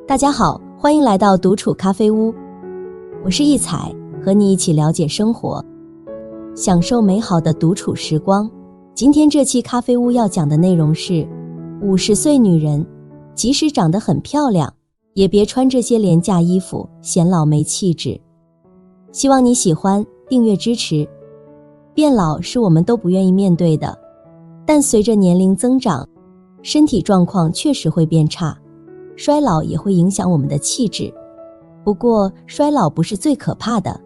大家好，欢迎来到独处咖啡屋，我是一彩，和你一起了解生活，享受美好的独处时光。今天这期咖啡屋要讲的内容是50岁女人即使长得很漂亮，也别穿这些廉价衣服，显老没气质。希望你喜欢，订阅支持。变老是我们都不愿意面对的，但随着年龄增长，身体状况确实会变差，衰老也会影响我们的气质。不过衰老不是最可怕的，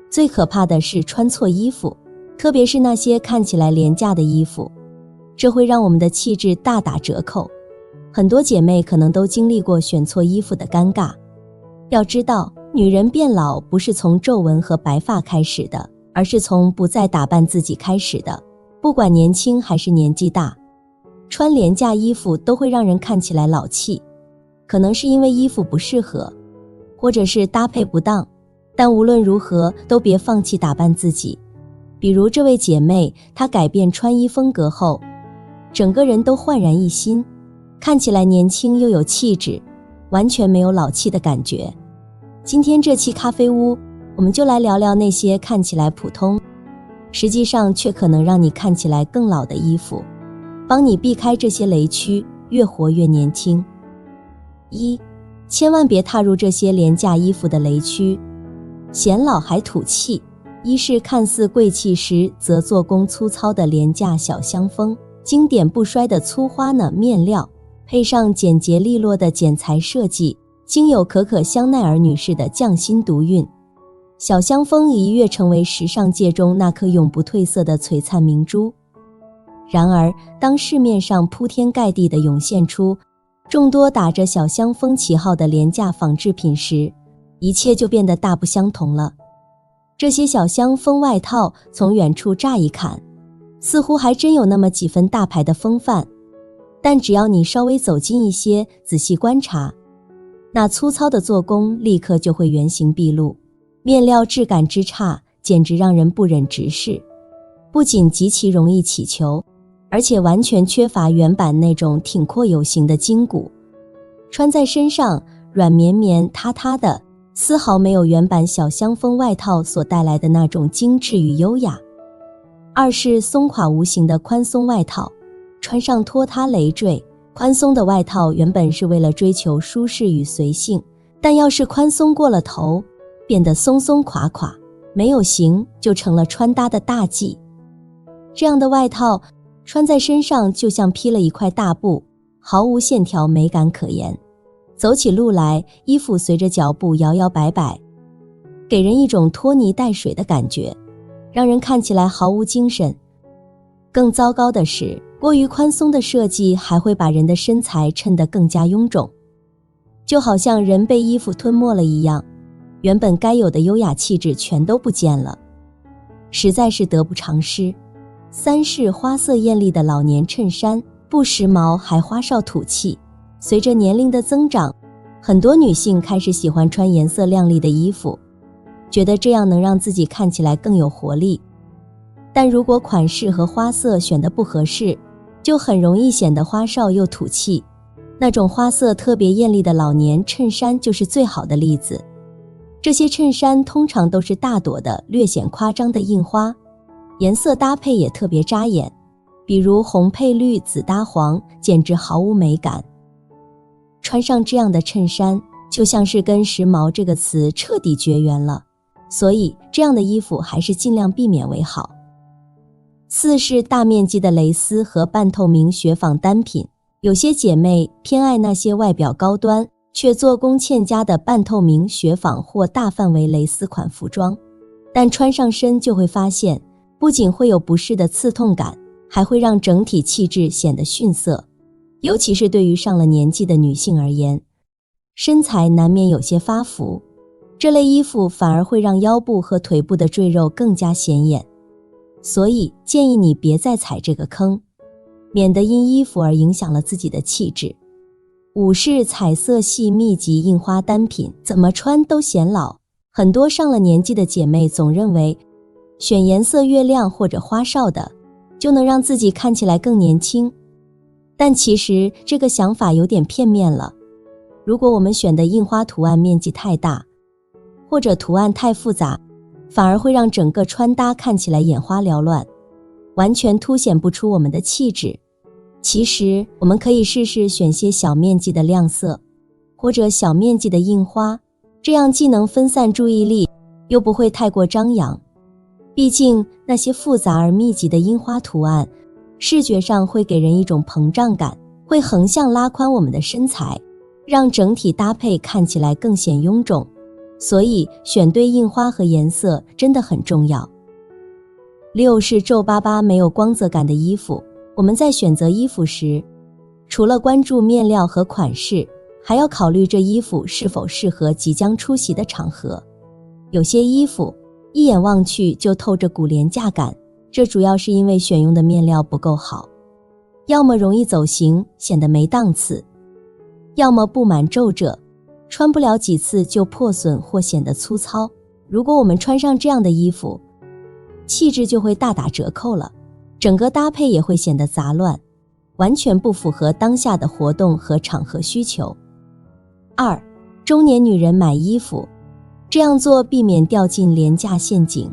最可怕的是穿错衣服，特别是那些看起来廉价的衣服，这会让我们的气质大打折扣。很多姐妹可能都经历过选错衣服的尴尬。要知道，女人变老不是从皱纹和白发开始的，而是从不再打扮自己开始的。不管年轻还是年纪大，穿廉价衣服都会让人看起来老气，可能是因为衣服不适合，或者是搭配不当，但无论如何都别放弃打扮自己。比如这位姐妹，她改变穿衣风格后，整个人都焕然一新，看起来年轻又有气质，完全没有老气的感觉。今天这期咖啡屋，我们就来聊聊那些看起来普通，实际上却可能让你看起来更老的衣服，帮你避开这些雷区，越活越年轻。1. 千万别踏入这些廉价衣服的雷区，显老还土气。一是看似贵气时则做工粗糙的廉价小香风，经典不衰的粗花呢面料，配上简洁利落的剪裁设计，经有可可香奈儿女士的匠心独运，小香风已一跃成为时尚界中那颗永不褪色的璀璨明珠。然而当市面上铺天盖地地涌现出众多打着小香风旗号的廉价仿制品时，一切就变得大不相同了。这些小香风外套从远处乍一看，似乎还真有那么几分大牌的风范，但只要你稍微走近一些，仔细观察，那粗糙的做工立刻就会原形毕露，面料质感之差，简直让人不忍直视。不仅极其容易起球，而且完全缺乏原版那种挺阔有型的筋骨，穿在身上软绵绵塌塌的，丝毫没有原版小香风外套所带来的那种精致与优雅。2是松垮无形的宽松外套，穿上拖沓累赘。宽松的外套原本是为了追求舒适与随性，但要是宽松过了头，变得松松垮垮，没有型就成了穿搭的大忌。这样的外套穿在身上就像披了一块大布，毫无线条美感可言。走起路来，衣服随着脚步摇摇摆摆，给人一种拖泥带水的感觉，让人看起来毫无精神。更糟糕的是，过于宽松的设计还会把人的身材衬得更加臃肿，就好像人被衣服吞没了一样，原本该有的优雅气质全都不见了，实在是得不偿失。3是花色艳丽的老年衬衫，不时髦还花哨土气。随着年龄的增长，很多女性开始喜欢穿颜色亮丽的衣服，觉得这样能让自己看起来更有活力。但如果款式和花色选得不合适，就很容易显得花哨又土气。那种花色特别艳丽的老年衬衫就是最好的例子。这些衬衫通常都是大朵的略显夸张的印花，颜色搭配也特别扎眼，比如红配绿，紫搭黄，简直毫无美感。穿上这样的衬衫，就像是跟时髦这个词彻底绝缘了，所以这样的衣服还是尽量避免为好。4是大面积的蕾丝和半透明雪纺单品，有些姐妹偏爱那些外表高端却做工欠佳的半透明雪纺或大范围蕾丝款服装，但穿上身就会发现，不仅会有不适的刺痛感，还会让整体气质显得逊色。尤其是对于上了年纪的女性而言，身材难免有些发福，这类衣服反而会让腰部和腿部的赘肉更加显眼。所以建议你别再踩这个坑，免得因衣服而影响了自己的气质。5是彩色系密集印花单品，怎么穿都显老。很多上了年纪的姐妹总认为，选颜色越亮或者花哨的，就能让自己看起来更年轻。但其实这个想法有点片面了。如果我们选的印花图案面积太大，或者图案太复杂，反而会让整个穿搭看起来眼花缭乱，完全凸显不出我们的气质。其实我们可以试试选些小面积的亮色，或者小面积的印花，这样既能分散注意力，又不会太过张扬。毕竟那些复杂而密集的印花图案，视觉上会给人一种膨胀感，会横向拉宽我们的身材，让整体搭配看起来更显臃肿。所以选对印花和颜色真的很重要。6是皱巴巴没有光泽感的衣服。我们在选择衣服时，除了关注面料和款式，还要考虑这衣服是否适合即将出席的场合。有些衣服一眼望去就透着股廉价感，这主要是因为选用的面料不够好，要么容易走形显得没档次，要么布满皱褶，穿不了几次就破损或显得粗糙。如果我们穿上这样的衣服，气质就会大打折扣了，整个搭配也会显得杂乱，完全不符合当下的活动和场合需求。2. 中年女人买衣服，这样做避免掉进廉价陷阱。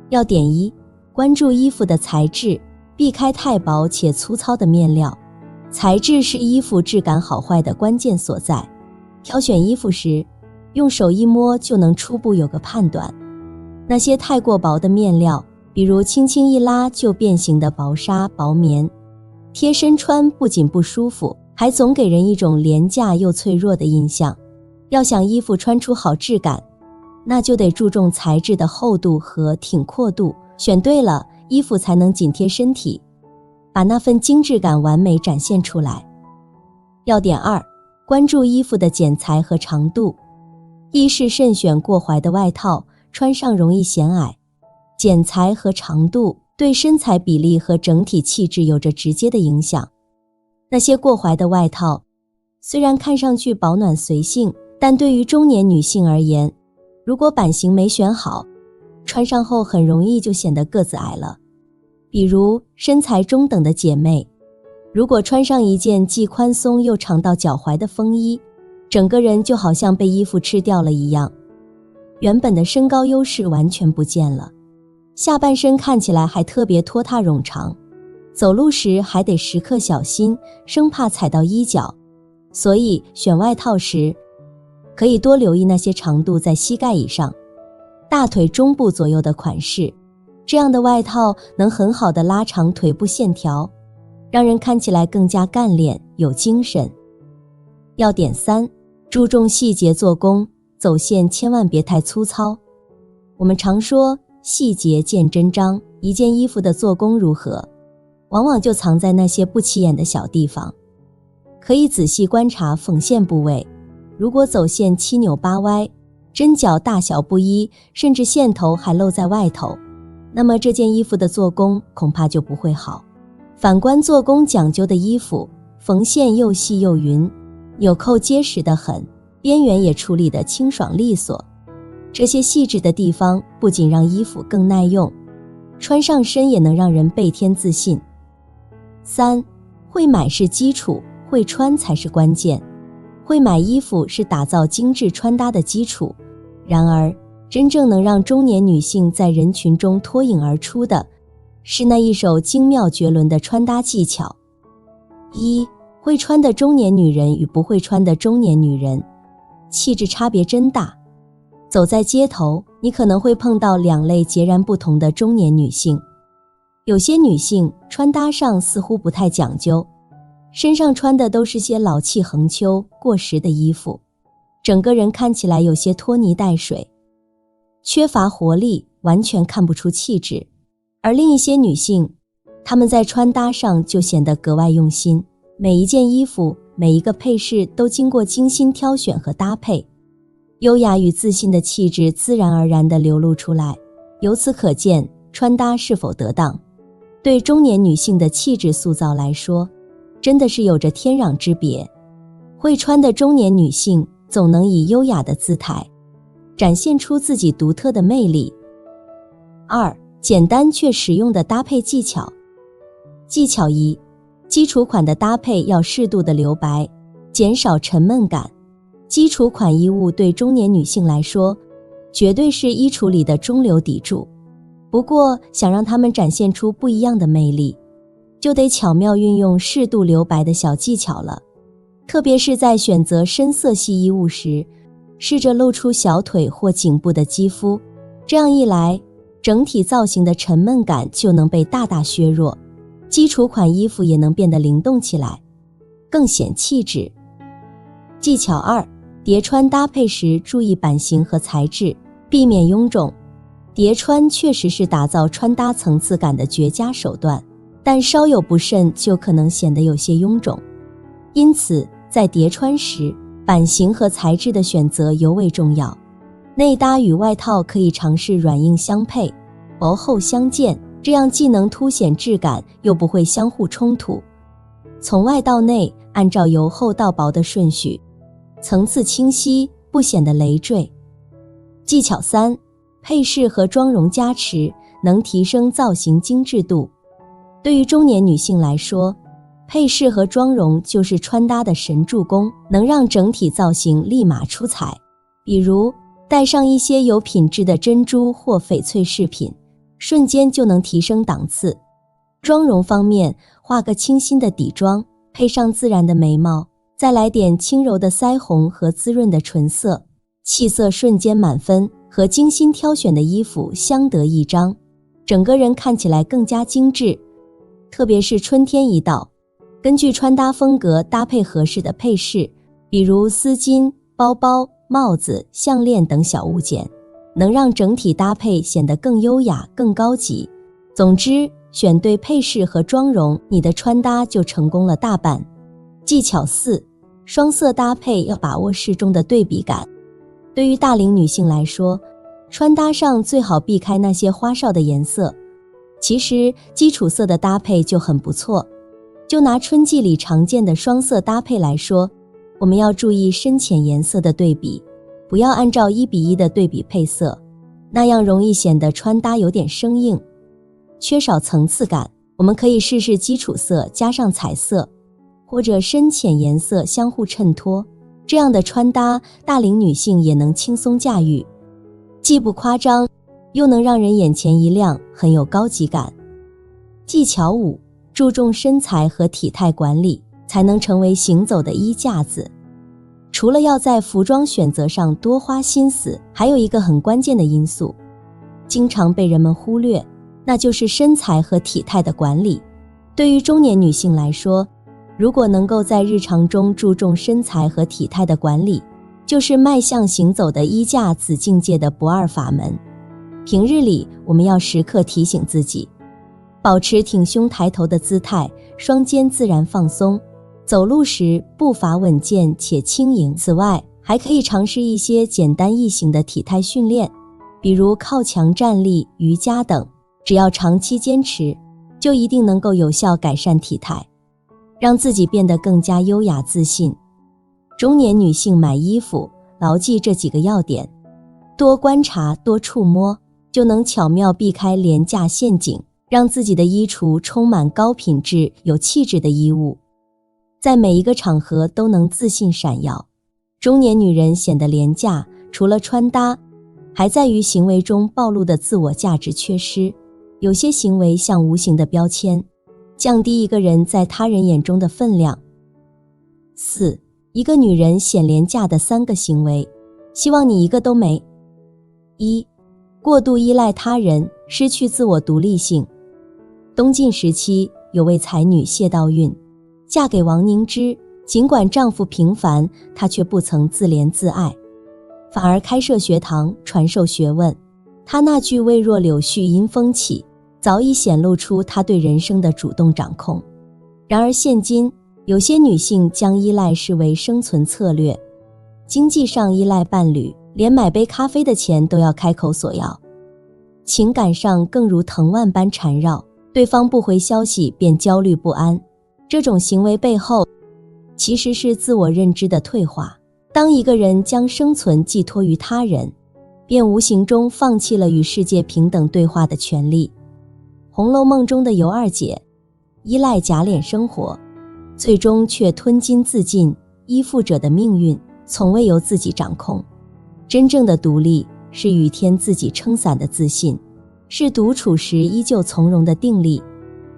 要点1，关注衣服的材质，避开太薄且粗糙的面料。材质是衣服质感好坏的关键所在。挑选衣服时，用手一摸就能初步有个判断。那些太过薄的面料，比如轻轻一拉就变形的薄纱、薄棉，贴身穿不仅不舒服，还总给人一种廉价又脆弱的印象。要想衣服穿出好质感，那就得注重材质的厚度和挺阔度，选对了，衣服才能紧贴身体，把那份精致感完美展现出来。要点2，关注衣服的剪裁和长度。1是慎选过踝的外套，穿上容易显矮。剪裁和长度对身材比例和整体气质有着直接的影响。那些过踝的外套，虽然看上去保暖随性，但对于中年女性而言，如果版型没选好，穿上后很容易就显得个子矮了。比如身材中等的姐妹，如果穿上一件既宽松又长到脚踝的风衣，整个人就好像被衣服吃掉了一样，原本的身高优势完全不见了，下半身看起来还特别拖沓冗长，走路时还得时刻小心，生怕踩到衣角。所以选外套时，可以多留意那些长度在膝盖以上、大腿中部左右的款式，这样的外套能很好地拉长腿部线条，让人看起来更加干练有精神。要点3，注重细节做工，走线千万别太粗糙。我们常说细节见真章，一件衣服的做工如何，往往就藏在那些不起眼的小地方。可以仔细观察缝线部位，如果走线七扭八歪，针脚大小不一，甚至线头还露在外头，那么这件衣服的做工恐怕就不会好。反观做工讲究的衣服，缝线又细又匀，纽扣结实得很，边缘也处理得清爽利索。这些细致的地方不仅让衣服更耐用，穿上身也能让人倍添自信。3，会买是基础，会穿才是关键。会买衣服是打造精致穿搭的基础，然而真正能让中年女性在人群中脱颖而出的，是那一手精妙绝伦的穿搭技巧。1，会穿的中年女人与不会穿的中年女人，气质差别真大。走在街头，你可能会碰到2类截然不同的中年女性。有些女性穿搭上似乎不太讲究，身上穿的都是些老气横秋、过时的衣服，整个人看起来有些拖泥带水，缺乏活力，完全看不出气质。而另一些女性，她们在穿搭上就显得格外用心，每一件衣服、每一个配饰都经过精心挑选和搭配，优雅与自信的气质自然而然地流露出来。由此可见，穿搭是否得当，对中年女性的气质塑造来说，真的是有着天壤之别。会穿的中年女性总能以优雅的姿态展现出自己独特的魅力。2，简单却实用的搭配技巧。技巧1，基础款的搭配要适度的留白，减少沉闷感。基础款衣物对中年女性来说，绝对是衣橱里的中流砥柱。不过，想让她们展现出不一样的魅力，就得巧妙运用适度留白的小技巧了。特别是在选择深色系衣物时，试着露出小腿或颈部的肌肤，这样一来，整体造型的沉闷感就能被大大削弱，基础款衣服也能变得灵动起来，更显气质。技巧2，叠穿搭配时注意版型和材质，避免臃肿。叠穿确实是打造穿搭层次感的绝佳手段，但稍有不慎就可能显得有些臃肿。因此，在叠穿时，版型和材质的选择尤为重要。内搭与外套可以尝试软硬相配，薄厚相间，这样既能凸显质感，又不会相互冲突。从外到内，按照由厚到薄的顺序，层次清晰，不显得累赘。技巧3，配饰和妆容加持，能提升造型精致度。对于中年女性来说，配饰和妆容就是穿搭的神助攻，能让整体造型立马出彩。比如，戴上一些有品质的珍珠或翡翠饰品，瞬间就能提升档次。妆容方面，画个清新的底妆，配上自然的眉毛，再来点轻柔的腮红和滋润的唇色，气色瞬间满分，和精心挑选的衣服相得益彰，整个人看起来更加精致。特别是春天一到，根据穿搭风格搭配合适的配饰，比如丝巾、包包、帽子、项链等小物件，能让整体搭配显得更优雅、更高级。总之，选对配饰和妆容，你的穿搭就成功了大半。技巧4，双色搭配要把握适中的对比感。对于大龄女性来说，穿搭上最好避开那些花哨的颜色，其实基础色的搭配就很不错。就拿春季里常见的双色搭配来说，我们要注意深浅颜色的对比，不要按照1:1的对比配色，那样容易显得穿搭有点生硬，缺少层次感。我们可以试试基础色加上彩色，或者深浅颜色相互衬托，这样的穿搭大龄女性也能轻松驾驭，既不夸张，又能让人眼前一亮，很有高级感。技巧5，注重身材和体态管理，才能成为行走的衣架子。除了要在服装选择上多花心思，还有一个很关键的因素，经常被人们忽略，那就是身材和体态的管理。对于中年女性来说，如果能够在日常中注重身材和体态的管理，就是迈向行走的衣架子境界的不二法门。平日里，我们要时刻提醒自己，保持挺胸抬头的姿态，双肩自然放松，走路时步伐稳健且轻盈。此外，还可以尝试一些简单易行的体态训练，比如靠墙站立、瑜伽等，只要长期坚持，就一定能够有效改善体态，让自己变得更加优雅自信。中年女性买衣服，牢记这几个要点，多观察、多触摸，就能巧妙避开廉价陷阱，让自己的衣橱充满高品质、有气质的衣物，在每一个场合都能自信闪耀。中年女人显得廉价，除了穿搭，还在于行为中暴露的自我价值缺失。有些行为像无形的标签，降低一个人在他人眼中的分量。4. 一个女人显廉价的3个行为，希望你一个都没。1. 过度依赖他人，失去自我独立性。东晋时期，有位才女谢道韫，嫁给王凝之，尽管丈夫平凡，她却不曾自怜自爱，反而开设学堂，传授学问。她那句“未若柳絮因风起”，早已显露出她对人生的主动掌控。然而现今，有些女性将依赖视为生存策略，经济上依赖伴侣，连买杯咖啡的钱都要开口索要，情感上更如藤蔓般缠绕，对方不回消息便焦虑不安。这种行为背后，其实是自我认知的退化。当一个人将生存寄托于他人，便无形中放弃了与世界平等对话的权利。《红楼梦》中的尤二姐依赖假脸生活，最终却吞金自尽，依附者的命运从未由自己掌控。真正的独立是雨天自己撑伞的自信，是独处时依旧从容的定力。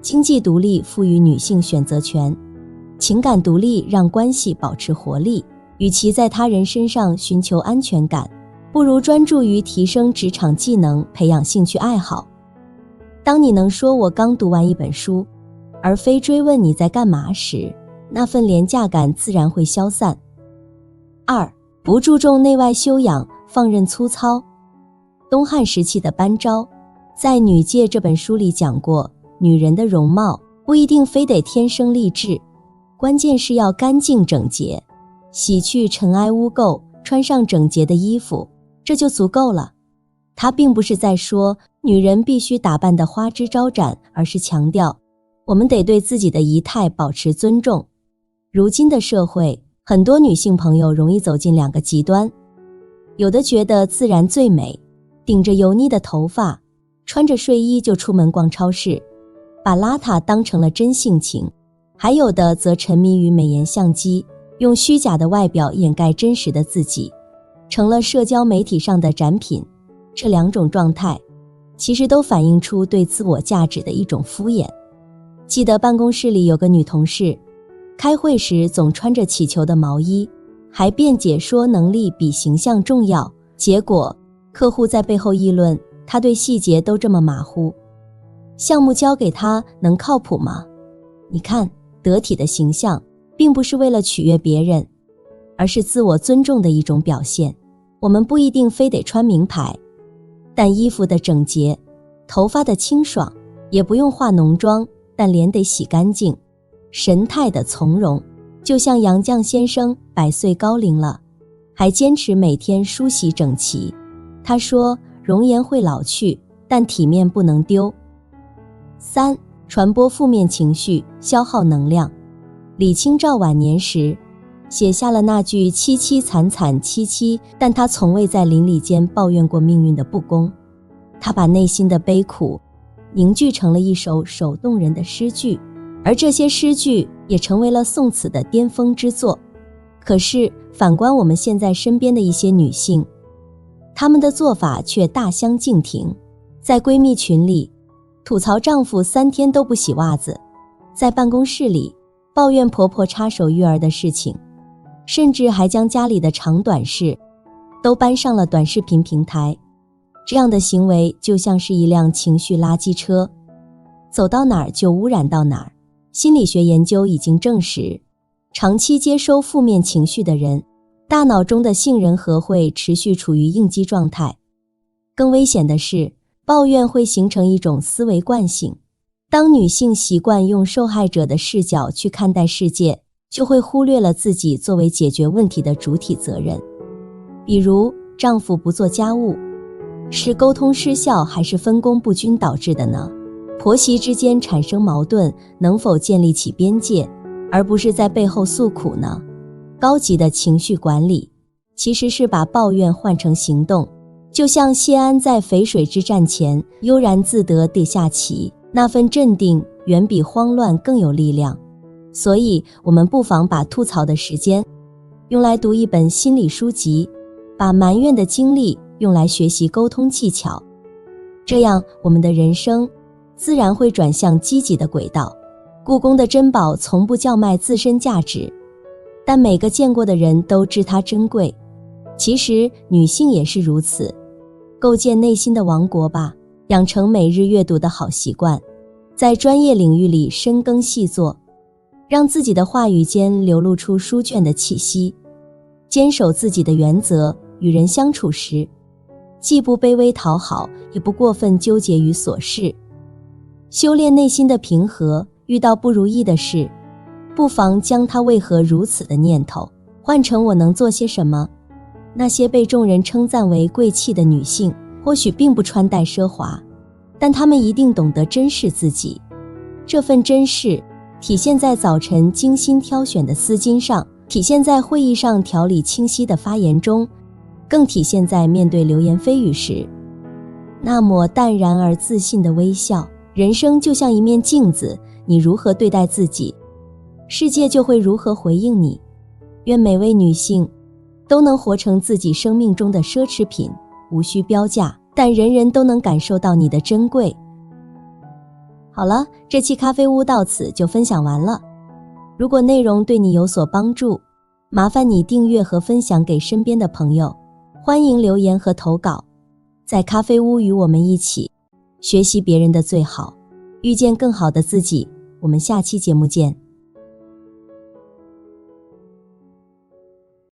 经济独立赋予女性选择权，情感独立让关系保持活力。与其在他人身上寻求安全感，不如专注于提升职场技能，培养兴趣爱好。当你能说我刚读完一本书，而非追问你在干嘛时，那份廉价感自然会消散。2. 不注重内外修养，放任粗糙。东汉时期的班昭在《女戒》这本书里讲过，女人的容貌不一定非得天生丽质，关键是要干净整洁，洗去尘埃污垢，穿上整洁的衣服，这就足够了。他并不是在说女人必须打扮得花枝招展，而是强调我们得对自己的仪态保持尊重。如今的社会，很多女性朋友容易走进两个极端，有的觉得自然最美，顶着油腻的头发，穿着睡衣就出门逛超市，把邋遢当成了真性情；还有的则沉迷于美颜相机，用虚假的外表掩盖真实的自己，成了社交媒体上的展品。这两种状态其实都反映出对自我价值的一种敷衍。记得办公室里有个女同事，开会时总穿着起球的毛衣，还辩解说能力比形象重要，结果客户在背后议论她对细节都这么马虎。项目交给她能靠谱吗？你看，得体的形象并不是为了取悦别人，而是自我尊重的一种表现。我们不一定非得穿名牌，但衣服的整洁，头发的清爽，也不用化浓妆，但脸得洗干净，神态的从容，就像杨绛先生100岁高龄了，还坚持每天梳洗整齐。他说，容颜会老去，但体面不能丢。3. 传播负面情绪，消耗能量。李清照晚年时写下了那句凄凄惨惨戚戚，但他从未在邻里间抱怨过命运的不公。他把内心的悲苦凝聚成了一首首动人的诗句，而这些诗句也成为了宋词的巅峰之作。可是反观我们现在身边的一些女性，她们的做法却大相径庭。在闺蜜群里吐槽丈夫3天都不洗袜子，在办公室里抱怨婆婆插手育儿的事情，甚至还将家里的长短事都搬上了短视频平台。这样的行为就像是一辆情绪垃圾车，走到哪儿就污染到哪儿。心理学研究已经证实，长期接收负面情绪的人，大脑中的杏仁核会持续处于应激状态。更危险的是，抱怨会形成一种思维惯性。当女性习惯用受害者的视角去看待世界，就会忽略了自己作为解决问题的主体责任。比如，丈夫不做家务，是沟通失效还是分工不均导致的呢？婆媳之间产生矛盾，能否建立起边界，而不是在背后诉苦呢？高级的情绪管理其实是把抱怨换成行动，就像谢安在淝水之战前悠然自得地下棋，那份镇定远比慌乱更有力量。所以我们不妨把吐槽的时间用来读一本心理书籍，把埋怨的精力用来学习沟通技巧，这样我们的人生自然会转向积极的轨道。故宫的珍宝从不叫卖自身价值，但每个见过的人都知它珍贵。其实女性也是如此，构建内心的王国吧，养成每日阅读的好习惯，在专业领域里深耕细作，让自己的话语间流露出书卷的气息，坚守自己的原则。与人相处时，既不卑微讨好，也不过分纠结于琐事，修炼内心的平和。遇到不如意的事，不妨将它为何如此的念头换成我能做些什么。那些被众人称赞为贵气的女性，或许并不穿戴奢华，但她们一定懂得珍视自己。这份珍视体现在早晨精心挑选的丝巾上，体现在会议上条理清晰的发言中，更体现在面对流言蜚语时那抹淡然而自信的微笑。人生就像一面镜子，你如何对待自己，世界就会如何回应你。愿每位女性都能活成自己生命中的奢侈品，无需标价，但人人都能感受到你的珍贵。好了，这期咖啡屋到此就分享完了。如果内容对你有所帮助，麻烦你订阅和分享给身边的朋友，欢迎留言和投稿，在咖啡屋与我们一起学习别人的最好，遇见更好的自己。我们下期节目见。